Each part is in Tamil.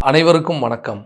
அனைவருக்கும் வணக்கம்.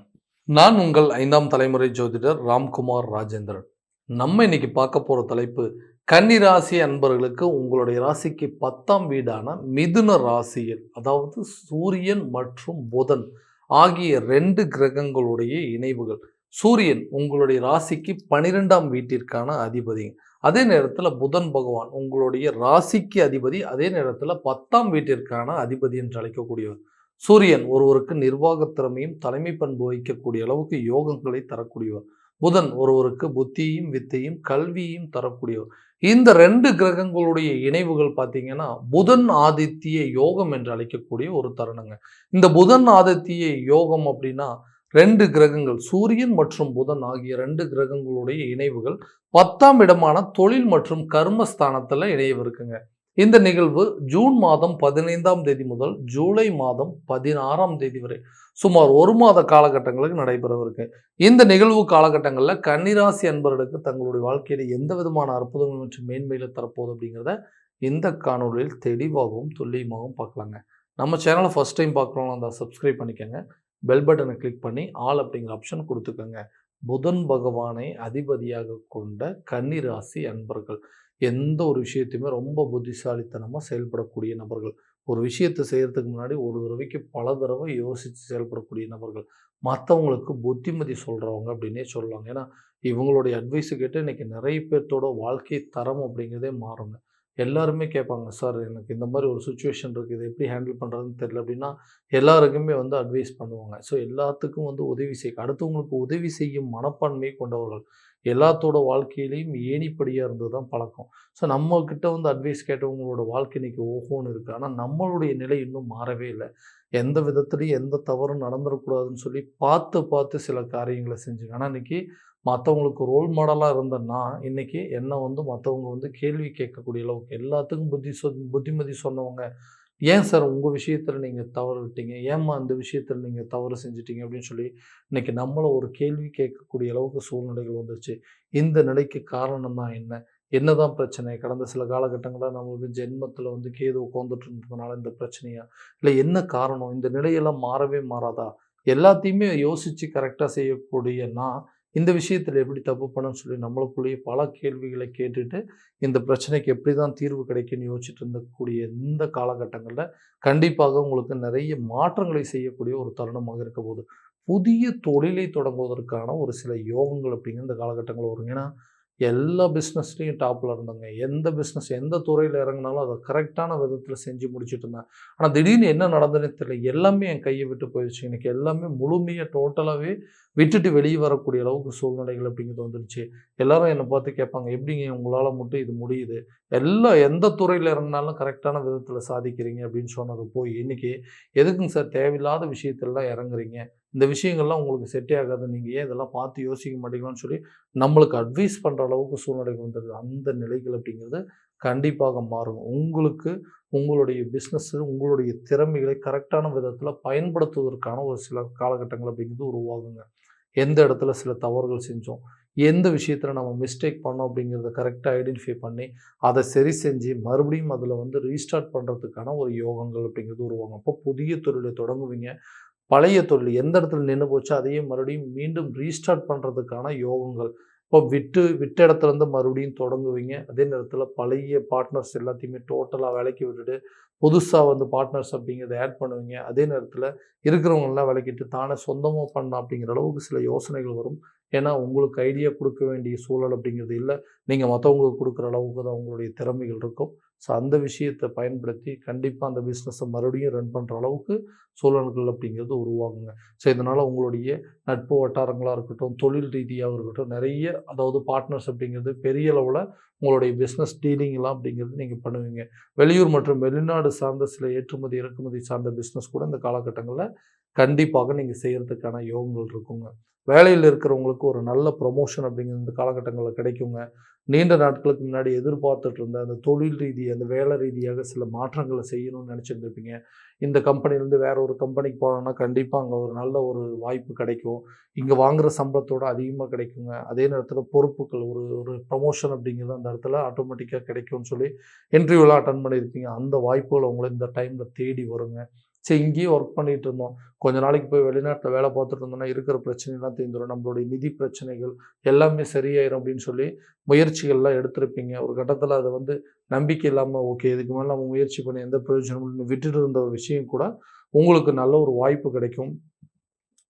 நான் உங்கள் 5ஆம் தலைமுறை ஜோதிடர் ராம்குமார் ராஜேந்திரன். நம்ம இன்னைக்கு பார்க்க போற தலைப்பு, கன்னி ராசி அன்பர்களுக்கு உங்களுடைய ராசிக்கு 10ஆம் வீடான மிதுன ராசியில், அதாவது சூரியன் மற்றும் புதன் ஆகிய 2 கிரகங்களுடைய இணைவுகள். சூரியன் உங்களுடைய ராசிக்கு 12ஆம் வீட்டிற்கான அதிபதி. அதே நேரத்துல புதன் பகவான் உங்களுடைய ராசிக்கு அதிபதி. அதே நேரத்துல 10ஆம் வீட்டிற்கான அதிபதி என்று அழைக்கக்கூடியவர். சூரியன் ஒருவருக்கு நிர்வாகத் திறமையும் தலைமை பண்பு வகிக்கக்கூடிய அளவுக்கு யோகங்களை தரக்கூடியவர். புதன் ஒருவருக்கு புத்தியையும் வித்தையும் கல்வியையும் தரக்கூடியவர். இந்த 2 கிரகங்களுடைய இணைவுகள் பார்த்தீங்கன்னா புதன் ஆதித்ய யோகம் என்று அழைக்கக்கூடிய ஒரு தருணங்க. இந்த புதன் ஆதித்ய யோகம் அப்படின்னா 2 கிரகங்கள் சூரியன் மற்றும் புதன் ஆகிய 2 கிரகங்களுடைய இணைவுகள் 10ஆம் இடமான தொழில் மற்றும் கர்மஸ்தானத்துல இணையவிருக்குங்க. இந்த நிகழ்வு ஜூன் மாதம் 15ஆம் தேதி முதல் ஜூலை மாதம் 16ஆம் தேதி வரை சுமார் 1 மாத காலகட்டங்களுக்கு நடைபெறவிருக்கு. இந்த நிகழ்வு காலகட்டங்களில் கன்னிராசி அன்பர்களுக்கு தங்களுடைய வாழ்க்கையில எந்த விதமான அற்புதங்கள் மற்றும் மேன்மையில தரப்போகுது அப்படிங்கிறத இந்த காணொலியில் தெளிவாகவும் துல்லியமாகவும் பார்க்கலாங்க. நம்ம சேனலை ஃபர்ஸ்ட் டைம் பார்க்குறோம்னா அந்த சப்ஸ்கிரைப் பண்ணிக்கோங்க. பெல் பட்டனை கிளிக் பண்ணி ஆல் அப்படிங்கிற ஆப்ஷன் கொடுத்துக்கோங்க. புதன் பகவானை அதிபதியாக கொண்ட கன்னிராசி அன்பர்கள் எந்த ஒரு விஷயத்தையுமே ரொம்ப புத்திசாலித்தனமாக செயல்படக்கூடிய நபர்கள். ஒரு விஷயத்தை செய்கிறதுக்கு முன்னாடி ஒரு தடவைக்கு பல தடவை யோசித்து செயல்படக்கூடிய நபர்கள். மற்றவங்களுக்கு புத்திமதி சொல்கிறவங்க அப்படின்னே சொல்லலாம். ஏன்னா இவங்களுடைய அட்வைஸை கேட்டு இன்றைக்கி நிறைய பேர்த்தோட வாழ்க்கை தரம் அப்படிங்கிறதே மாறுங்க. எல்லாருமே கேட்பாங்க, சார் எனக்கு இந்த மாதிரி ஒரு சுச்சுவேஷன் இருக்குது, இதை எப்படி ஹேண்டில் பண்ணுறதுன்னு தெரியல அப்படின்னா எல்லாருக்குமே அட்வைஸ் பண்ணுவாங்க. ஸோ எல்லாத்துக்கும் உதவி செய்ய அடுத்தவங்களுக்கு உதவி செய்யும் மனப்பான்மையை கொண்டவர்கள். எல்லாத்தோட வாழ்க்கையிலையும் ஏணிப்படியாக இருந்தது தான் பழக்கம். ஸோ நம்மக்கிட்ட அட்வைஸ் கேட்டவங்களோட வாழ்க்கை இன்னைக்கு ஓஹோன்னு இருக்குது. ஆனால் நம்மளுடைய நிலை இன்னும் மாறவே இல்லை. எந்த விதத்துலையும் எந்த தவறும் நடந்துடக்கூடாதுன்னு சொல்லி பார்த்து பார்த்து சில காரியங்களை செஞ்சுங்க. ஆனால் இன்னைக்கு மற்றவங்களுக்கு ரோல் மாடலாக இருந்த நான் இன்னைக்கு என்ன மற்றவங்க கேள்வி கேட்கக்கூடிய அளவுக்கு எல்லாத்துக்கும் புத்திமதி சொன்னவங்க, ஏன் சார் உங்கள் விஷயத்தில் நீங்கள் தவறு விட்டீங்க, ஏம்மா இந்த விஷயத்தில் நீங்கள் தவறு செஞ்சிட்டீங்க அப்படின்னு சொல்லி இன்னைக்கு நம்மளை ஒரு கேள்வி கேட்கக்கூடிய அளவுக்கு சூழ்நிலைகள் வந்துருச்சு. இந்த நிலைக்கு காரணம் தான் என்ன, என்னதான் பிரச்சனை, கடந்த சில காலகட்டங்களில் நம்மளுக்கு ஜென்மத்தில் கேது உட்காந்துட்டு இருந்ததுனால இந்த பிரச்சனையா, இல்லை என்ன காரணம், இந்த நிலையெல்லாம் மாறவே மாறாதா, எல்லாத்தையுமே யோசித்து கரெக்டாக செய்யக்கூடிய நான் இந்த விஷயத்தில் எப்படி தப்பு பண்ணணும்னு சொல்லி நம்மளுக்குள்ளேயே பல கேள்விகளை கேட்டுட்டு இந்த பிரச்சனைக்கு எப்படி தான் தீர்வு கிடைக்குன்னு யோசிச்சுட்டு இருந்தக்கூடிய இந்த காலகட்டங்களில் கண்டிப்பாக உங்களுக்கு நிறைய மாற்றங்களை செய்யக்கூடிய ஒரு தருணமாக இருக்க போகுது. புதிய தொழிலை தொடங்குவதற்கான ஒரு சில யோகங்கள் அப்படிங்கிற இந்த காலகட்டங்களில் வருங்க. ஏன்னா எல்லா பிஸ்னஸ்லையும் டாப்பில் இருந்தேங்க. எந்த பிஸ்னஸ் எந்த துறையில் இறங்கினாலும் அதை கரெக்டான விதத்தில் செஞ்சு முடிச்சுட்டு இருந்தேன். ஆனால் திடீர்னு என்ன நடந்ததுன்னு தெரியல, எல்லாமே என் கையை விட்டு போயிடுச்சு. எனக்கு எல்லாமே முழுமையாக டோட்டலாகவே விட்டுட்டு வெளியே வரக்கூடிய அளவுக்கு சூழ்நிலைகள் அப்படிங்கிறது வந்துடுச்சு. எல்லாரும் என்னை பார்த்து கேட்பாங்க, எப்படிங்க உங்களால் மட்டும் இது முடியுது, எந்த துறையில் இறங்கினாலும் கரெக்டான விதத்தில் சாதிக்கிறீங்க அப்படின்னு சொன்னது போய் இன்னைக்கு எதுக்குங்க சார் தேவையில்லாத விஷயத்தெல்லாம் இறங்குறீங்க, இந்த விஷயங்கள்லாம் உங்களுக்கு செட்டே ஆகாது, நீங்கள் ஏன் இதெல்லாம் பார்த்து யோசிக்க மாட்டீங்களான்னு சொல்லி நம்மளுக்கு அட்வைஸ் பண்ணுற அளவுக்கு சூழ்நிலைகள் வந்துடுது. அந்த நிலைகள் அப்படிங்கிறது கண்டிப்பாக மாறும். உங்களுக்கு உங்களுடைய பிஸ்னஸ் உங்களுடைய திறமைகளை கரெக்டான விதத்தில் பயன்படுத்துவதற்கான ஒரு சில காலகட்டங்கள் அப்படிங்கிறது உருவாகுங்க. எந்த இடத்துல சில தவறுகள் செஞ்சோம், எந்த விஷயத்தில் நம்ம மிஸ்டேக் பண்ணோம் அப்படிங்கிறத கரெக்டாக ஐடென்டிஃபை பண்ணி அதை சரி செஞ்சு மறுபடியும் அதில் ரீஸ்டார்ட் பண்ணுறதுக்கான ஒரு யோகங்கள் அப்படிங்கிறது உருவாகும். அப்போ புதிய தொழிலை தொடங்குவீங்க. பழைய தொழில் எந்த இடத்துல நின்று போச்சோ அதையே மறுபடியும் மீண்டும் ரீஸ்டார்ட் பண்ணுறதுக்கான யோகங்கள். இப்போ விட்ட இடத்துலேருந்து மறுபடியும் தொடங்குவீங்க. அதே நேரத்தில் பழைய பார்ட்னர்ஸ் எல்லாத்தையுமே டோட்டலாக விலக்கி விட்டுட்டு புதுசாக பார்ட்னர்ஸ் அப்படிங்கிறத ஆட் பண்ணுவீங்க. அதே நேரத்தில் இருக்கிறவங்கெல்லாம் விலக்கிட்டு தானே சொந்தமாக பண்ணலாம் அப்படிங்கிற அளவுக்கு சில யோசனைகள் வரும். ஏன்னா உங்களுக்கு ஐடியா கொடுக்க வேண்டிய சூழல் அப்படிங்கிறது இல்லை. நீங்கள் மற்றவங்களுக்கு கொடுக்குற அளவுக்கு தான் உங்களுடைய திறமைகள் இருக்கும். ஸோ அந்த விஷயத்தை பயன்படுத்தி கண்டிப்பாக அந்த பிஸ்னஸை மறுபடியும் ரன் பண்ணுற அளவுக்கு சூழல்கள் அப்படிங்கிறது உருவாகுங்க. ஸோ இதனால் உங்களுடைய நட்பு வட்டாரங்களாக இருக்கட்டும், தொழில் ரீதியாக இருக்கட்டும், நிறைய பார்ட்னர்ஸ் அப்படிங்கிறது பெரிய அளவில் உங்களுடைய பிஸ்னஸ் டீலிங்லாம் அப்படிங்கிறது நீங்கள் பண்ணுவீங்க. வெளியூர் மற்றும் வெளிநாடு சார்ந்த சில ஏற்றுமதி இறக்குமதி சார்ந்த பிஸ்னஸ் கூட இந்த காலகட்டங்களில் கண்டிப்பாக நீங்கள் செய்கிறதுக்கான யோகங்கள் இருக்குங்க. வேலையில் இருக்கிறவங்களுக்கு ஒரு நல்ல ப்ரொமோஷன் அப்படிங்கிற இந்த காலகட்டங்களில் கிடைக்குங்க. நீண்ட நாட்களுக்கு முன்னாடி எதிர்பார்த்துட்டு இருந்த அந்த தொழில் ரீதியாக அந்த வேலை ரீதியாக சில மாற்றங்களை செய்யணும்னு நினச்சிருந்துருப்பீங்க. இந்த கம்பெனிலேருந்து வேற ஒரு கம்பெனிக்கு போனோம்னா கண்டிப்பாக அங்கே ஒரு நல்ல ஒரு வாய்ப்பு கிடைக்கும். இங்கே வாங்குகிற சம்பளத்தோடு அதிகமாக கிடைக்குங்க. அதே நேரத்தில் பொறுப்புகள் ஒரு ஒரு ப்ரமோஷன் அப்படிங்கிறது அந்த இடத்துல ஆட்டோமேட்டிக்காக கிடைக்கும்னு சொல்லி இன்டர்வியூலாம் அட்டன் பண்ணியிருப்பீங்க. அந்த வாய்ப்புகள் உங்களை இந்த டைமில் தேடி வருங்க. சரி இங்கேயே ஒர்க் பண்ணிட்டு இருந்தோம், கொஞ்ச நாளைக்கு போய் வெளிநாட்டில் வேலை பார்த்துட்டு இருந்தோம்னா இருக்கிற பிரச்சனைலாம் தீர்ந்துடும், நம்மளுடைய நிதி பிரச்சனைகள் எல்லாமே சரியாயிரும் அப்படின்னு சொல்லி முயற்சிகள்லாம் எடுத்திருப்பீங்க. ஒரு கட்டத்தில் அதை வந்து நம்பிக்கை இல்லாமல் ஓகே இதுக்கு மேலே நம்ம முயற்சி பண்ணி எந்த பிரயோஜனமும் விட்டுட்டு இருந்த ஒரு விஷயம் கூட உங்களுக்கு நல்ல ஒரு வாய்ப்பு கிடைக்கும்.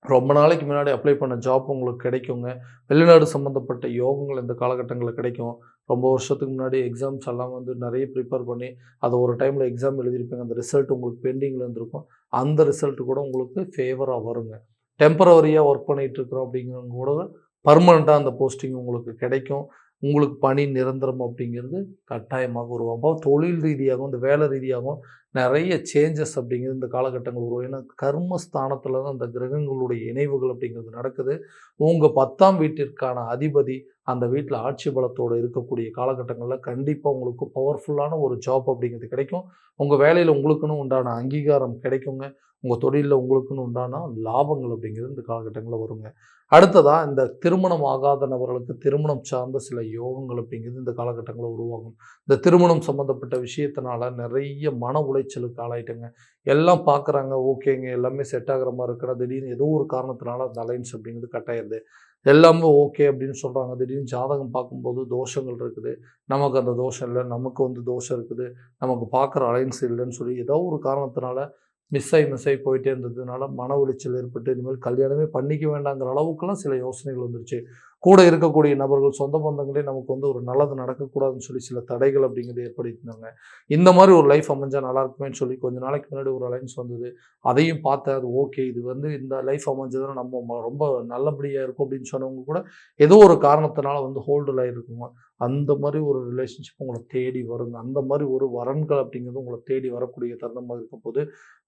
ரொம்ப நாளைக்கு முன்னாடி அப்ளை பண்ண ஜாப் உங்களுக்கு கிடைக்குங்க. வெளிநாடு சம்மந்தப்பட்ட யோகங்கள் இந்த காலகட்டங்கள்ல கிடைக்கும். ரொம்ப வருஷத்துக்கு முன்னாடி எக்ஸாம்ஸ் எல்லாம் வந்து நெறைய ப்ரிப்பேர் பண்ணி, அத ஒரு டைம்ல எக்ஸாம் எழுதியிருப்பீங்க. அந்த ரிசல்ட் உங்களுக்கு பெண்டிங்ல இருந்திருக்கும். அந்த ரிசல்ட் கூட உங்களுக்கு ஃபேவரா வருங்க. டெம்பரவரியா ஒர்க் பண்ணிட்டு இருக்கிறோம் அப்படிங்கிறவங்க கூட பெர்மனன்ட்டா அந்த போஸ்டிங் உங்களுக்கு கிடைக்கும். உங்களுக்கு பணி நிரந்தரம் அப்படிங்கிறது கட்டாயமாக உருவாகும். அப்போ தொழில் ரீதியாகவும், இந்த வேலை ரீதியாகவும் நெறைய சேஞ்சஸ் அப்படிங்கிறது இந்த காலகட்டங்கள் உருவாகும். ஏன்னா கர்மஸ்தானத்தில தான் அந்த கிரகங்களுடைய இணைவுகள் அப்படிங்கிறது நடக்குது. உங்க 10ஆம் வீட்டிற்கான அதிபதி அந்த வீட்ல ஆட்சி பலத்தோட இருக்கக்கூடிய காலகட்டங்கள்ல கண்டிப்பா உங்களுக்கு பவர்ஃபுல்லான ஒரு ஜாப் அப்படிங்கிறது கிடைக்கும். உங்க வேலையில உங்களுக்குன்னு உண்டான அங்கீகாரம் கிடைக்குங்க. உங்க தொழில்ல உங்களுக்குன்னு உண்டான லாபங்கள் அப்படிங்கிறது இந்த காலகட்டங்கள்ல வருங்க. அடுத்ததா இந்த திருமணம் ஆகாத நபர்களுக்கு திருமணம் சார்ந்த சில யோகங்கள் அப்படிங்கிறது இந்த காலகட்டங்கள்ல உருவாகும். இந்த திருமணம் சம்மந்தப்பட்ட விஷயத்தினால நெறைய மன உளைச்சலுக்கு ஆளாயிட்டேங்க. எல்லாம் பார்க்குறாங்க, ஓகேங்க எல்லாமே செட் ஆகுற மாரி இருக்குன்னா, திடீர்னு ஏதோ ஒரு காரணத்தினால அந்த அலைன்ஸ் அப்படிங்கிறது கட் ஆயிருது. எல்லாமே ஓகே அப்படின்னு சொல்றாங்க. திடீர்னு ஜாதகம் பார்க்கும்போது தோஷங்கள் இருக்குது. நமக்கு அந்த தோஷம் இல்ல, நமக்கு வந்து தோஷம் இருக்குது. நமக்கு பார்க்குற அலைன்ஸ் இல்லன்னு சொல்லி ஏதோ ஒரு காரணத்தினால மிஸ் ஆயி போயிட்டே இருந்ததுனால மன உளைச்சல் ஏற்பட்டு இனிமேல் கல்யாணமே பண்ணிக்க வேண்டாங்கிற அளவுக்கெல்லாம் சில யோசனைகள் வந்துருச்சு. கூட இருக்கக்கூடிய நபர்கள், சொந்த பந்தங்களே நமக்கு வந்து ஒரு நல்லது நடக்கக்கூடாதுன்னு சொல்லி சில தடைகள் அப்படிங்கிறது ஏற்படுத்தினாங்க. இந்த மாரி ஒரு லைஃப் அமைஞ்சா நல்லா இருக்குமேன்னு சொல்லி கொஞ்ச நாளைக்கு முன்னாடி ஒரு அலைன்ஸ் வந்தது. அதையும் பார்த்தேன். அது ஓகே. இது வந்து இந்த லைஃப் அமைஞ்சதுன்னா நம்ம ரொம்ப நல்லபடியா இருக்கும் அப்படின்னு சொன்னவங்க கூட ஏதோ ஒரு காரணத்தினால வந்து ஹோல்டுல ஆயிருக்குங்க. அந்த மாரி ஒரு ரிலேஷன்ஷிப் உங்கள தேடி வருங்க. அந்த மாரி ஒரு வரன்கள் அப்படிங்கிறது உங்கள தேடி வரக்கூடிய தருணமா இருக்கும்போது,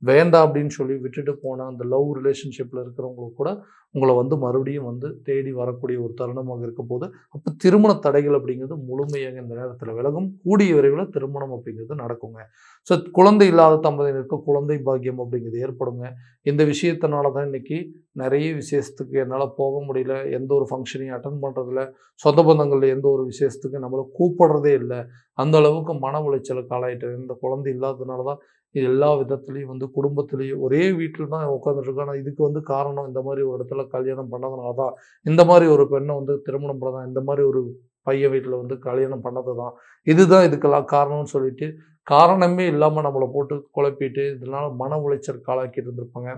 வேண்டாம் அப்படின்னு சொல்லி விட்டுட்டு போன அந்த லவ் ரிலேஷன்ஷிப்ல இருக்கிறவங்களுக்கு கூட உங்கள வந்து மறுபடியும் வந்து தேடி வரக்கூடிய ஒரு தருணமாக இருக்கப்போது, அப்ப திருமண தடைகள் அப்படிங்கிறது முழுமையாக இந்த நேரத்தில விலகும். கூடிய விரைவில திருமணம் அப்படிங்கிறது நடக்குங்க. ஸோ குழந்தை இல்லாத தம்பதியினருக்கு குழந்தை பாக்கியம் அப்படிங்கிறது ஏற்படுங்க. இந்த விஷயத்தினால தான் இன்னைக்கு நெறைய விசேஷத்துக்கு என்னால போக முடியல. எந்த ஒரு ஃபங்ஷனையும் அட்டெண்ட் பண்றதில்ல. சொந்த பந்தங்கள்ல எந்த ஒரு விசேஷத்துக்கு நம்மள கூப்பிடுறதே இல்ல. அந்த அளவுக்கு மன உளைச்சலுக்கு ஆளாயிட்டேன். இந்த குழந்தை இல்லாததுனால தான் எல்லா விதத்திலயும் வந்து குடும்பத்திலேயும் ஒரே வீட்ல தான் உட்கார்ந்துட்டு இருக்கோம். ஆனா இதுக்கு வந்து காரணம் இந்த மாரி ஒரு இடத்துல கல்யாணம் பண்ணதுனால தான். இந்த மாரி ஒரு பெண்ண வந்து திருமணம் பண்ணதான், இந்த மாரி ஒரு பையன் வீட்ல வந்து கல்யாணம் பண்ணது தான். இதுதான் இதுக்கெல்லாம் காரணம்னு சொல்லிட்டு, காரணமே இல்லாம நம்மள போட்டு குழப்பிட்டு, இதனால மன உளைச்சலுக்கு ஆளாக்கிட்டு இருந்திருப்பாங்க.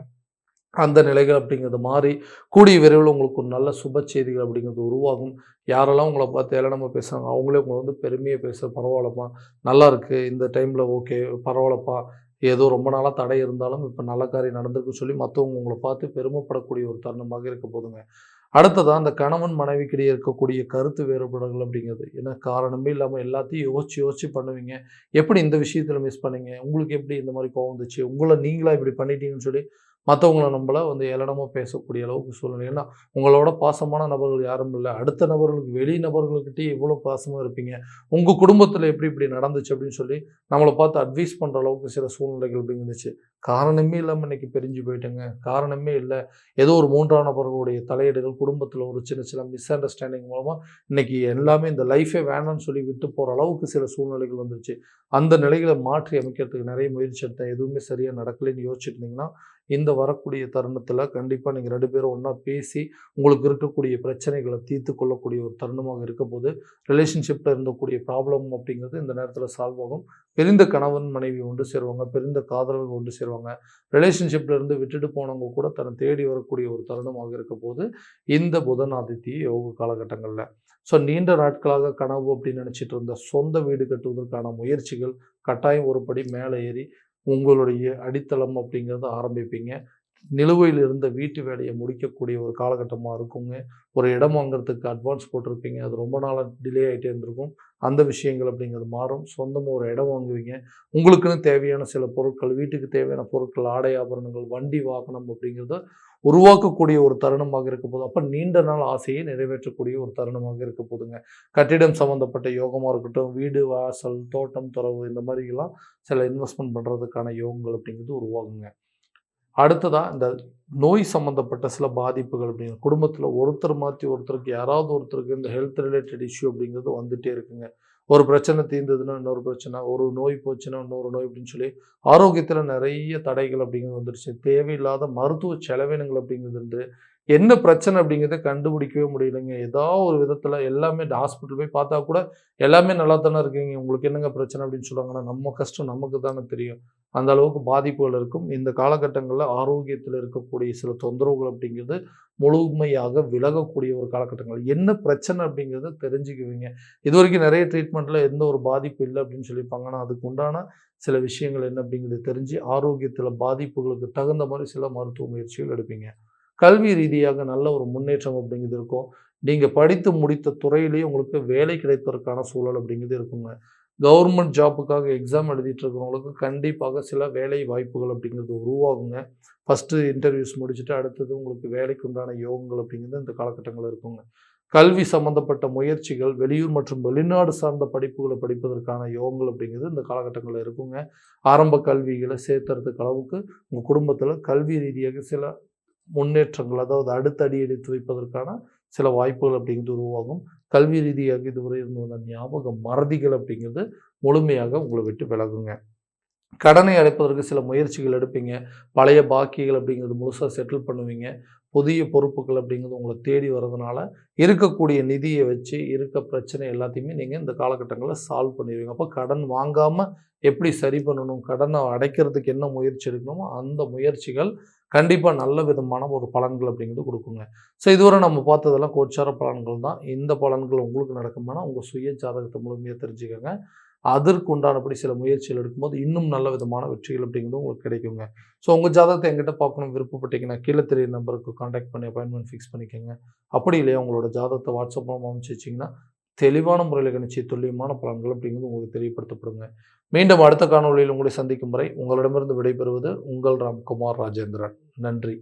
அந்த நிலைகள் அப்படிங்கிறது மாறி, கூடிய விரைவில உங்களுக்கு ஒரு நல்ல சுப செய்திகள் அப்படிங்கிறது உருவாகும். யாரெல்லாம் உங்கள பார்த்து ஏளனமா பேசுறாங்க, அவங்களே உங்கள வந்து பெருமையா பரவால்லப்பா, நல்லாருக்கு. இந்த டைம்ல ஓகே, பரவால்லப்பா. ஏதோ ரொம்ப நாளா தடை இருந்தாலும், இப்ப நல்ல காரியம் நடந்திருக்குன்னு சொல்லி மத்தவங்க உங்கள பார்த்து பெருமைப்படக்கூடிய ஒரு தருணமாக இருக்க போதுங்க. அடுத்ததா அந்த கணவன் மனைவிக்கிடையே இருக்கக்கூடிய கருத்து வேறுபாடுகள் அப்படிங்கிறது. ஏன்னா காரணமே இல்லாம எல்லாத்தையும் யோசிச்சு பண்ணுவீங்க. எப்படி இந்த விஷயத்துல மிஸ் பண்ணீங்க? உங்களுக்கு எப்படி இந்த மாரி கோவம் வந்துச்சு? உங்கள நீங்களா இப்படி பண்ணிட்டீங்கன்னு சொல்லி மத்தவங்கள நம்மள வந்து ஏளனமா பேசக்கூடிய அளவுக்கு சூழ்நிலை. ஏன்னா, உங்களோட பாசமான நபர்கள் யாரும் இல்ல. அடுத்த நபர்களுக்கு வெளி நபர்கள்கிட்டயே எவ்வளோ பாசமா இருப்பீங்க. உங்க குடும்பத்தில எப்படி இப்படி நடந்துச்சு அப்படின்னு சொல்லி நம்மள பார்த்து அட்வைஸ் பண்ற அளவுக்கு சில சூழ்நிலைகள் இப்படி இருந்துச்சு. காரணமே இல்லாம இன்னைக்கு பிரிஞ்சு போயிட்டேங்க. காரணமே இல்ல. ஏதோ ஒரு 3ஆம் நபர்களுடைய தலையீடுகள், குடும்பத்தில ஒரு சின்ன சின்ன மிஸ் அண்டர்ஸ்டாண்டிங் மூலமா இன்னைக்கு எல்லாமே இந்த லைஃபே வேணான்னு சொல்லி விட்டு போற அளவுக்கு சில சூழ்நிலைகள் வந்துருச்சு. அந்த நிலைகள மாற்றி அமைக்கிறதுக்கு நெறைய முயற்சி எடுத்தேன். எதுவுமே சரியா நடக்கலைன்னு யோசிச்சுட்டு இருந்தீங்கன்னா, இந்த வரக்கூடிய தருணத்தில கண்டிப்பா நீங்க 2 பேரும் ஒண்ணா பேசி, உங்களுக்கு இருக்கக்கூடிய பிரச்சனைகள தீர்த்துக் கொள்ளக்கூடிய ஒரு தருணமாக இருக்கப்போது, ரிலேஷன்ஷிப்ல இருந்தக்கூடிய ப்ராப்ளம் அப்படிங்கிறது இந்த நேரத்தில சால்வ் ஆகும். பிரிந்த கணவன், மனைவி ஒன்று சேருவாங்க. பிரிந்த காதலர்கள் ஒன்று சேருவாங்க. ரிலேஷன்ஷிப்ல இருந்து விட்டுட்டு போனவங்க கூட தன்னை தேடி வரக்கூடிய ஒரு தருணமாக இருக்கப்போது, இந்த புதன் ஆதித்ய யோக காலகட்டங்கள்ல. ஸோ நீண்ட நாட்களாக கனவு அப்படின்னு நினைச்சிட்டு இருந்த சொந்த வீடு கட்டுவதற்கான முயற்சிகள் கட்டாயம் ஒரு படி மேலே ஏறி உங்களுடைய அடித்தளம் அப்படிங்கிறத ஆரம்பிப்பீங்க. நிலுவையில் இருந்த வீட்டு வேலைய முடிக்கக்கூடிய ஒரு காலகட்டமா இருக்குங்க. ஒரு இடம் வாங்குறதுக்கு அட்வான்ஸ் போட்டிருப்பீங்க. அது ரொம்ப நாளா டிலே ஆயிட்டே இருந்திருக்கும். அந்த விஷயங்கள் அப்படிங்கிறது மாறும். சொந்தமா ஒரு இடம் வாங்குவீங்க. உங்களுக்குன்னு தேவையான சில பொருட்கள், வீட்டுக்கு தேவையான பொருட்கள், ஆடை ஆபரணங்கள், வண்டி, வாகனம் அப்படிங்கிறத உருவாக்கக்கூடிய ஒரு தருணமாக இருக்கப்போது. அப்ப நீண்ட நாள் ஆசையை நிறைவேற்றக்கூடிய ஒரு தருணமாக இருக்க போதுங்க. கட்டிடம் சம்மந்தப்பட்ட யோகமா இருக்கட்டும், வீடு, வாசல், தோட்டம், தொரவு இந்த மாரிலாம் சில இன்வெஸ்ட்மென்ட் பண்றதுக்கான யோகங்கள் அப்படிங்கிறது உருவாகுங்க. அடுத்ததா இந்த நோய் சம்மந்தப்பட்ட சில பாதிப்புகள் அப்படிங்கிற குடும்பத்தில ஒருத்தர் மாத்தி ஒருத்தருக்கு யாராவது ஒருத்தருக்கு இந்த ஹெல்த் ரிலேட்டட் இஷ்யூ அப்படிங்கிறது வந்துட்டே இருக்குங்க. ஒரு பிரச்சனை தீர்ந்ததுன்னா இன்னொரு பிரச்சனை, ஒரு நோய் போச்சுன்னா இன்னொரு நோய் அப்படின்னு சொல்லி ஆரோக்கியத்துல நிறைய தடைகள் அப்படிங்கிறது வந்துருச்சு. தேவையில்லாத மருத்துவ செலவினங்கள் அப்படிங்கிறது என்ன பிரச்சனை அப்படிங்கிறத கண்டுபிடிக்கவே முடியலைங்க. ஏதாவது ஒரு விதத்துல எல்லாமே ஹாஸ்பிட்டல் போய் பார்த்தா கூட எல்லாமே நல்லா தானே இருக்கீங்க. உங்களுக்கு என்னங்க பிரச்சனை அப்படின்னு சொல்லுவாங்கன்னா, நம்ம கஷ்டம் நமக்கு தானே தெரியும். அந்த அளவுக்கு பாதிப்புகள் இருக்கும். இந்த காலகட்டங்கள்ல ஆரோக்கியத்துல இருக்கக்கூடிய சில தொந்தரவுகள் அப்படிங்கிறது முழுமையாக விலகக்கூடிய ஒரு காலகட்டங்கள். என்ன பிரச்சனை அப்படிங்கிறத தெரிஞ்சுக்குவீங்க. இதுவரைக்கும் நிறைய ட்ரீட்மெண்ட்ல எந்த ஒரு பாதிப்பு இல்ல அப்படின்னு சொல்லியிருப்பாங்க. ஆனா, அதுக்கு உண்டான சில விஷயங்கள் என்ன அப்படிங்கிறத தெரிஞ்சு, ஆரோக்கியத்தில பாதிப்புகளுக்கு தகுந்த மாரி சில மருத்துவ முயற்சிகள் எடுப்பீங்க. கல்வி ரீதியாக நல்ல ஒரு முன்னேற்றம் அப்படிங்கிறது இருக்கும். நீங்க படித்து முடித்த துறையிலேயே உங்களுக்கு வேலை கிடைப்பதற்கான சூழல் அப்படிங்கிறது இருக்குங்க. கவர்மெண்ட் ஜாப்புக்காக எக்ஸாம் எழுதிட்டு இருக்கிறவங்களுக்கு கண்டிப்பாக சில வேலை வாய்ப்புகள் அப்படிங்கிறது உருவாகுங்க. ஃபர்ஸ்ட்டு இன்டர்வியூஸ் முடிச்சுட்டு அடுத்தது உங்களுக்கு வேலைக்கு உண்டான யோகங்கள் அப்படிங்கிறது இந்த காலகட்டங்கள்ல இருக்குங்க. கல்வி சம்மந்தப்பட்ட முயற்சிகள், வெளியூர் மற்றும் வெளிநாடு சார்ந்த படிப்புகள படிப்பதற்கான யோகங்கள் அப்படிங்கிறது இந்த காலகட்டங்கள்ல இருக்குங்க. ஆரம்ப கல்விகள சேர்த்துறதுக்கு அளவுக்கு உங்க குடும்பத்தில கல்வி ரீதியாக சில முன்னேற்றங்கள், அதாவது அடுத்த அடி எடுத்து வைப்பதற்கான சில வாய்ப்புகள் அப்படிங்கிறது உருவாகும். கல்வி ரீதியாக இதுவரை இருந்து வந்த ஞாபக மறதிகள் அப்படிங்கிறது முழுமையாக உங்கள விட்டு விலகுங்க. கடனை அடைப்பதற்கு சில முயற்சிகள் எடுப்பீங்க. பழைய பாக்கிகள் அப்படிங்கிறது முழுசா செட்டில் பண்ணுவீங்க. புதிய பொறுப்புகள் அப்படிங்கிறது உங்கள தேடி வரதுனால, இருக்கக்கூடிய நிதிய வச்சு இருக்க பிரச்சனை எல்லாத்தையுமே நீங்க இந்த காலகட்டங்கள்ல சால்வ் பண்ணிருவீங்க. அப்ப கடன் வாங்காம எப்படி சரி பண்ணணும்? கடன அடைக்கிறதுக்கு என்ன முயற்சி எடுக்கணுமோ, அந்த முயற்சிகள் கண்டிப்பா நல்ல விதமான ஒரு பலன்கள் அப்படிங்கிறது குடுக்குங்க. ஸோ இதுவரை நம்ம பார்த்ததெல்லாம் கோச்சார பலன்கள் தான். இந்த பலன்கள் உங்களுக்கு நடக்குமானா, உங்க சுய ஜாதகத்த முழுமையா தெரிஞ்சுக்கங்க. அதற்கு உண்டானபடி சில முயற்சிகள் எடுக்கும்போது, இன்னும் நல்ல விதமான வெற்றிகள் அப்படிங்கிறது உங்களுக்கு கிடைக்குங்க. ஸோ உங்க ஜாதகத்த என்கிட்ட பார்க்கணும்னு விருப்பப்பட்டீங்கன்னா, கீழ தெரியிற நம்பருக்கு கான்டாக்ட் பண்ணி அப்பாயின்ட்மென்ட் ஃபிக்ஸ் பண்ணிக்கங்க. அப்படி இல்லையா உங்களோட ஜாதகத்த வாட்ஸ்அப் மூலமா அனுப்பிச்சு வச்சீங்கன்னா, தெளிவான முறையில கணிச்சு துல்லியமான பலன்கள் அப்படிங்கிறது உங்களுக்கு தெரியப்படுத்தப்படுங்க. மீண்டும் அடுத்த காணொளியில் உங்களை சந்திக்கும் வரை உங்களிடமிருந்து விடைபெறுவது உங்கள் ராம்குமார் ராஜேந்திரன். நன்றி.